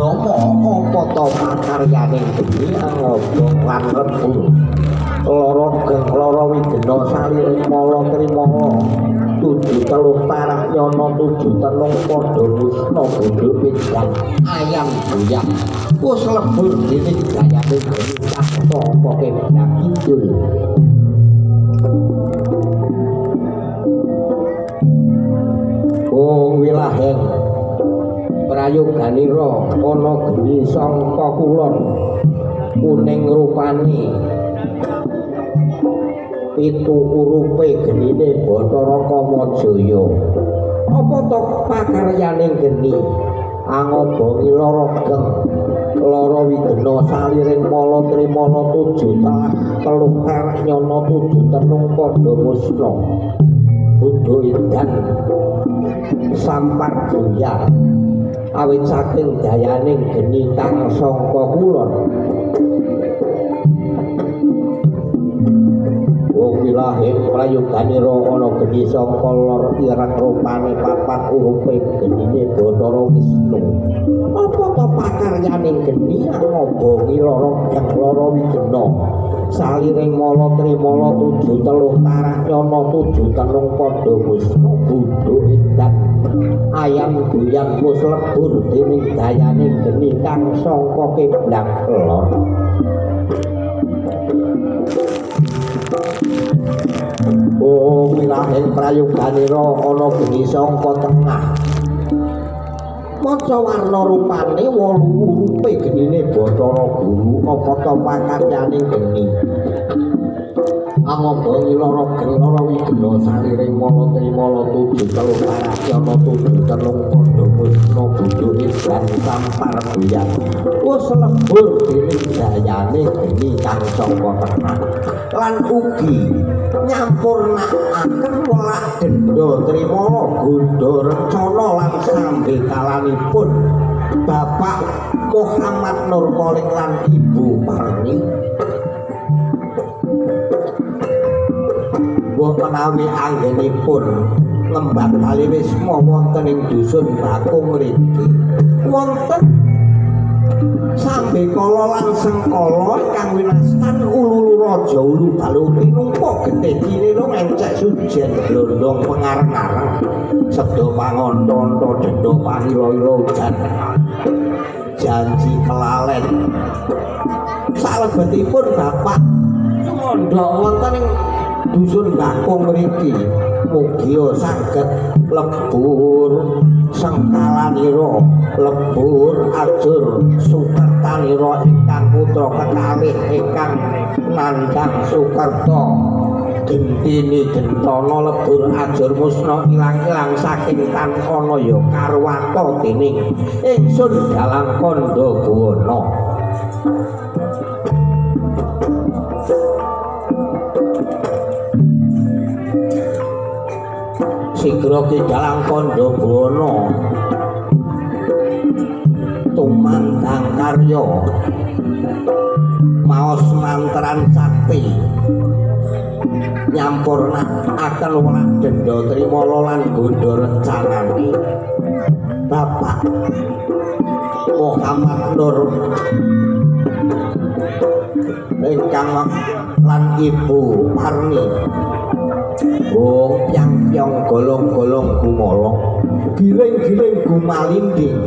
Rama apa ta pakaryaning geni ngobong lan rebul lara geng lara widena saliring mala trimala tujuh teluh tarak nyono tujuh tenung padha musna bodho pindang ayam goyang wis lebur dening gayane geni cakta poke bendang kidul. Wilahen prayoganira ana geni sangka kulon kuning rupane pitu urupe genine Bathara Kamajaya apa to pakaryaning geni angobongi lara geng lara widena saliring mala trimala tujuh teluh tarak nyono tujuh tenung padha musna bodho edan sampar goyang awit saking dayaning geni kang sangka kulon. Wong wilahe prayoganira ana geni sangka lor ireng rupane papat urupe genine Bathara Wisnu apa to pakaryaning geni ngobongi lara geng lara widena saliring mala trimala tujuh teluh tarak nyono tujuh tenung padha musna bodho edan ayam goyang wis lebur dening dayane geni kang sangka kiblat lor. Oh wilahe prayoganira ana geni sangka tengah maca warna rupane 8 urupe genine Bathara Guru apa to pakaryaning geni angobongi lara geng lara widena saliring mala trimala tujuh teluh tarak nyono tujuh tenung padha musna bodho edan sampar goyang wis lebur dening dayane geni kang sangka tengah lan ugi nyampurnakaken welah denda trimala gondha rencana lan sambe kalanipun Bapak Muhammad Nur Kolik lan Ibu Parni buah menawi anggenipun lembah Kaliwisma wonten ing dusun Bakung mriki wonten sambe kala lan sengkala kang winastan ululu raja ulu baluti numpuk getih cinira encek sujen glondong pengareng-areng sabda pangontonto denda panira-ira ujan janji kelalen salebetipun Bapak mondhok wonten ing dusun Bakung mriki mugi saged lebur sengkalanira lebur ajur sukertanira ingkang putra kekalih ingkang nandhang Sukerta gentine gentana lebur ajur musna ilang-ilang saking tan ana ya karwata dening ingsun Dalang Kandhabuwana. Sigra Ki Dalang Kandhabuwana tumandang karya maos mantran sakti nyampurnakaken welah denda trimala lan gondha rencanane Bapak Muhammad Nur ingkang lan Ibu Parni pyang-pyang golong-golong gumolong giling-giling gumalinding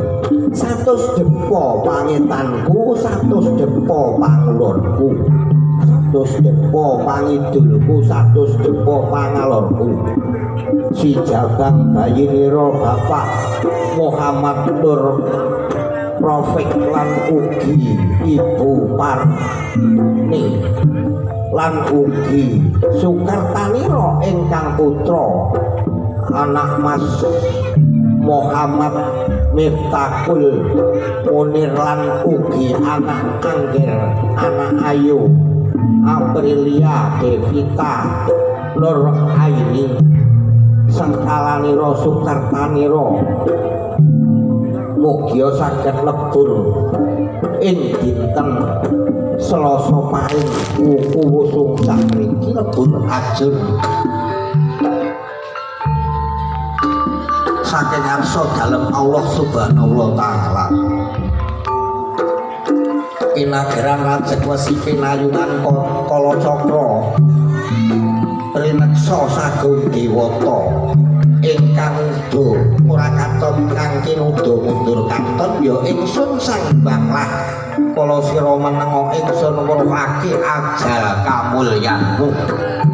satus depa pangetanku satus depa pangulonku satus depa pangidulku satus depa pangalorku si jabang bayinira Bapak Muhammad Nur Profik lan ugi Ibu Parni lan ugi Sukertanira ingkang putra anak Mas Muhammad Miftahul Munir lan ugi anak Angger anak Ayu Aprilia Devita Nur Aini sengkalanira Sukertanira mugi saged lebur ing dinten Selasa Paing wuku wusung sakriki lebur ajur saking ngarsa dalem Allah Subhanahu wa taala. nagaran Rajegwesi pinayungan Kala Cakra rineksa sagung dewata ingkang do ora katon kang kinudha mundur katon ya ingsun sang banglah kala sira menenga ingsun weruhake ajal kamulyanmu